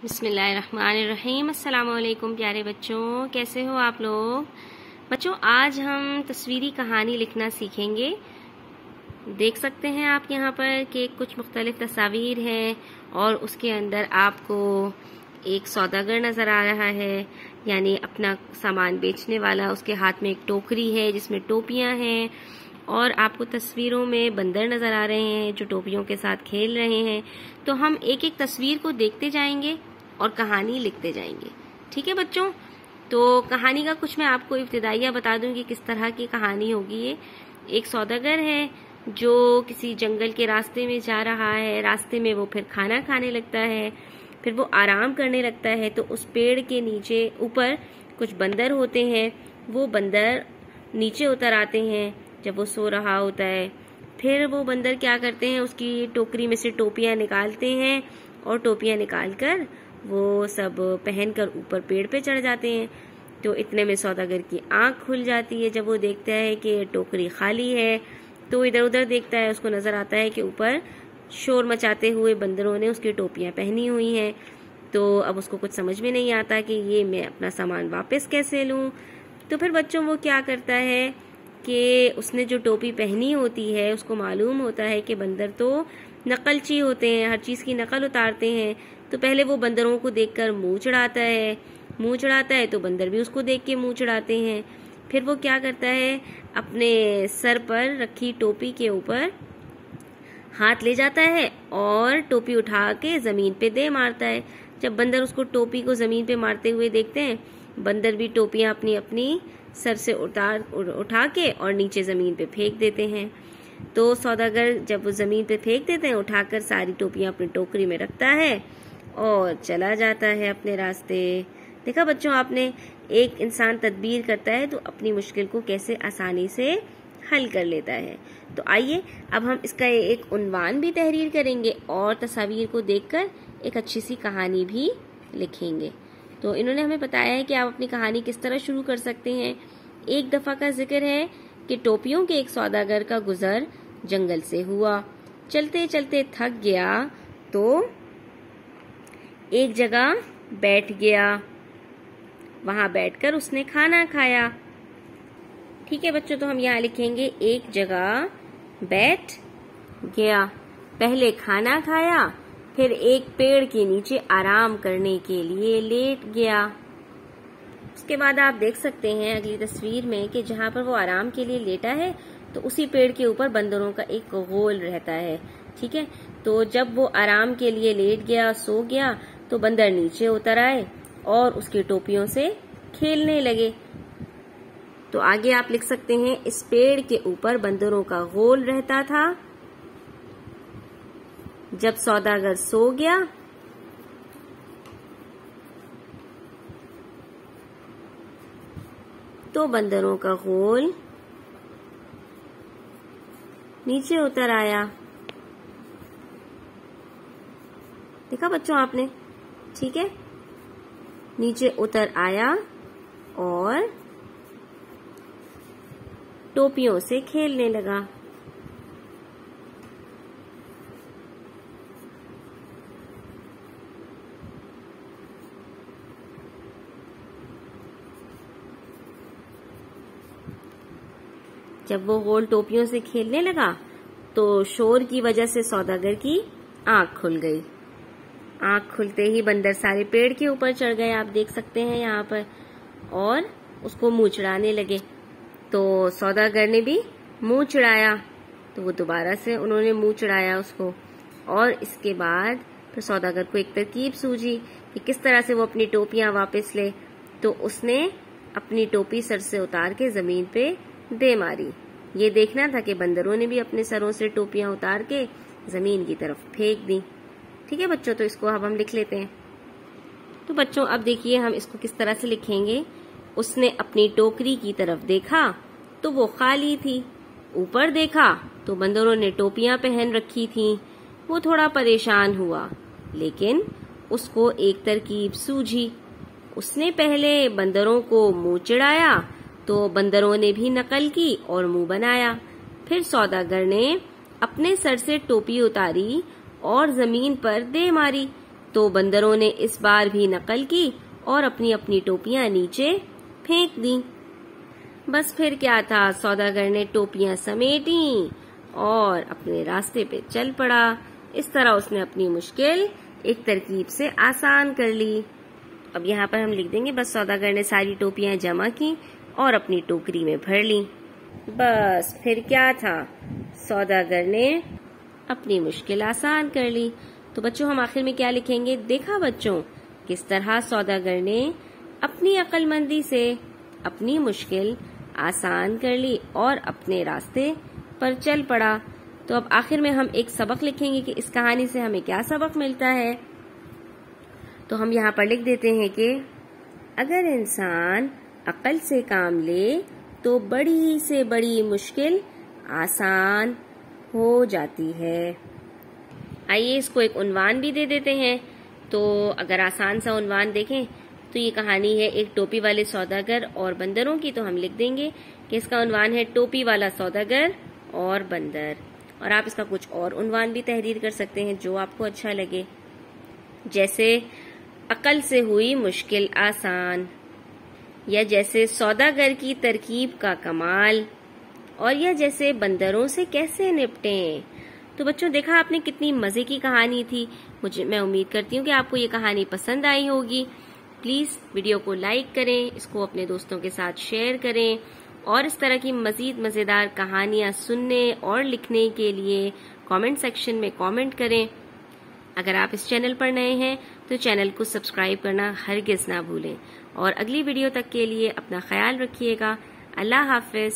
बिस्मिल्लाहिर्रहमानिर्रहीम। अस्सलाम वालेकुम प्यारे बच्चों, कैसे हो आप लोग। बच्चों, आज हम तस्वीरी कहानी लिखना सीखेंगे। देख सकते हैं आप यहाँ पर कि कुछ मुख्तलिफ तस्वीर हैं और उसके अंदर आपको एक सौदागर नज़र आ रहा है, यानी अपना सामान बेचने वाला। उसके हाथ में एक टोकरी है जिसमें टोपियाँ हैं और आपको तस्वीरों में बंदर नज़र आ रहे हैं जो टोपियों के साथ खेल रहे हैं। तो हम एक एक तस्वीर को देखते जाएंगे और कहानी लिखते जाएंगे। ठीक है बच्चों, तो कहानी का कुछ मैं आपको इब्तिदाइया बता दूं कि किस तरह की कहानी होगी। ये एक सौदागर है जो किसी जंगल के रास्ते में जा रहा है। रास्ते में वो फिर खाना खाने लगता है, फिर वो आराम करने लगता है। तो उस पेड़ के नीचे ऊपर कुछ बंदर होते हैं। वो बंदर नीचे उतर आते हैं जब वो सो रहा होता है। फिर वो बंदर क्या करते हैं, उसकी टोकरी में से टोपियां निकालते हैं और टोपियां निकालकर वो सब पहनकर ऊपर पेड़ पे चढ़ जाते हैं। तो इतने में सौदागर की आंख खुल जाती है। जब वो देखता है कि टोकरी खाली है तो इधर उधर देखता है। उसको नजर आता है कि ऊपर शोर मचाते हुए बंदरों ने उसकी टोपियां पहनी हुई हैं। तो अब उसको कुछ समझ में नहीं आता कि ये मैं अपना सामान वापस कैसे लूं। तो फिर बच्चों वो क्या करता है कि उसने जो टोपी पहनी होती है, उसको मालूम होता है कि बंदर तो नकलची होते हैं, हर चीज की नकल उतारते हैं। तो पहले वो बंदरों को देखकर मुंह चढ़ाता है तो बंदर भी उसको देख के मुंह चढ़ाते हैं। फिर वो क्या करता है, अपने सर पर रखी टोपी के ऊपर हाथ ले जाता है और टोपी उठा के जमीन पे दे मारता है। जब बंदर उसको टोपी को जमीन पे मारते हुए देखते हैं, बंदर भी टोपियां अपनी अपनी सर से उठा के और नीचे जमीन पे फेंक देते हैं। तो सौदागर जब वो जमीन पे फेंक देते हैं, उठाकर सारी टोपियां अपनी टोकरी में रखता है और चला जाता है अपने रास्ते। देखा बच्चों आपने, एक इंसान तदबीर करता है तो अपनी मुश्किल को कैसे आसानी से हल कर लेता है। तो आइए अब हम इसका एक उन्वान भी तहरीर करेंगे और तस्वीर को देखकर एक अच्छी सी कहानी भी लिखेंगे। तो इन्होंने हमें बताया है कि आप अपनी कहानी किस तरह शुरू कर सकते हैं। एक दफा का जिक्र है कि टोपियों के एक सौदागर का गुजर जंगल से हुआ। चलते चलते थक गया तो एक जगह बैठ गया। वहां बैठकर उसने खाना खाया। ठीक है बच्चों, तो हम यहाँ लिखेंगे एक जगह बैठ गया। पहले खाना खाया, फिर एक पेड़ के नीचे आराम करने के लिए लेट गया। उसके बाद आप देख सकते हैं अगली तस्वीर में कि जहाँ पर वो आराम के लिए लेटा है तो उसी पेड़ के ऊपर बंदरों का एक गोल रहता है। ठीक है, तो जब वो आराम के लिए लेट गया, सो गया, तो बंदर नीचे उतर आए और उसकी टोपियों से खेलने लगे। तो आगे आप लिख सकते हैं, इस पेड़ के ऊपर बंदरों का गोल रहता था। जब सौदागर सो गया तो बंदरों का गोल नीचे उतर आया। देखा बच्चों आपने, ठीक है, नीचे उतर आया और टोपियों से खेलने लगा। जब वो गोल टोपियों से खेलने लगा तो शोर की वजह से सौदागर की आंख खुल गई। आंख खुलते ही बंदर सारे पेड़ के ऊपर चढ़ गए, आप देख सकते हैं यहाँ पर, और उसको मुंह चिढ़ाने लगे। तो सौदागर ने भी मुंह चिढ़ाया, तो वो दोबारा से उन्होंने मुंह चिढ़ाया उसको। और इसके बाद फिर सौदागर को एक तरकीब सूझी कि किस तरह से वो अपनी टोपियां वापस ले। तो उसने अपनी टोपी सर से उतार के जमीन पे दे मारी। ये देखना था कि बंदरों ने भी अपने सरों से टोपियां उतार के जमीन की तरफ फेंक दी। ठीक है बच्चों, तो इसको अब हम लिख लेते हैं। तो बच्चों अब देखिए हम इसको किस तरह से लिखेंगे। उसने अपनी टोकरी की तरफ देखा तो वो खाली थी। ऊपर देखा तो बंदरों ने टोपियां पहन रखी थी। वो थोड़ा परेशान हुआ, लेकिन उसको एक तरकीब सूझी। उसने पहले बंदरों को मुंह चिढ़ाया तो बंदरों ने भी नकल की और मुंह बनाया। फिर सौदागर ने अपने सर से टोपी उतारी और जमीन पर दे मारी। तो बंदरों ने इस बार भी नकल की और अपनी अपनी टोपियां नीचे फेंक दी। बस फिर क्या था, सौदागर ने टोपियां समेटी और अपने रास्ते पे चल पड़ा। इस तरह उसने अपनी मुश्किल एक तरकीब से आसान कर ली। अब यहाँ पर हम लिख देंगे, बस सौदागर ने सारी टोपियां जमा की और अपनी टोकरी में भर ली। बस फिर क्या था, सौदागर ने अपनी मुश्किल आसान कर ली। तो बच्चों हम आखिर में क्या लिखेंगे, देखा बच्चों किस तरह सौदागर ने अपनी अक्लमंदी से अपनी मुश्किल आसान कर ली और अपने रास्ते पर चल पड़ा। तो अब आखिर में हम एक सबक लिखेंगे कि इस कहानी से हमें क्या सबक मिलता है। तो हम यहाँ पर लिख देते हैं कि अगर इंसान अक्ल से काम ले तो बड़ी से बड़ी मुश्किल आसान हो जाती है। आइए इसको एक उन्वान भी दे देते हैं। तो अगर आसान सा उन्वान देखें तो ये कहानी है एक टोपी वाले सौदागर और बंदरों की। तो हम लिख देंगे कि इसका उन्वान है टोपी वाला सौदागर और बंदर। और आप इसका कुछ और उन्वान भी तहरीर कर सकते हैं जो आपको अच्छा लगे, जैसे अकल से हुई मुश्किल आसान, या जैसे सौदागर की तरकीब का कमाल, और या जैसे बंदरों से कैसे निपटें। तो बच्चों देखा आपने कितनी मजे की कहानी थी। मैं उम्मीद करती हूँ कि आपको ये कहानी पसंद आई होगी। प्लीज वीडियो को लाइक करें, इसको अपने दोस्तों के साथ शेयर करें और इस तरह की मजीद मजेदार कहानियां सुनने और लिखने के लिए कमेंट सेक्शन में कमेंट करें। अगर आप इस चैनल पर नए हैं तो चैनल को सब्सक्राइब करना हरगिज ना भूलें। और अगली वीडियो तक के लिए अपना ख्याल रखिएगा। अल्लाह हाफिज।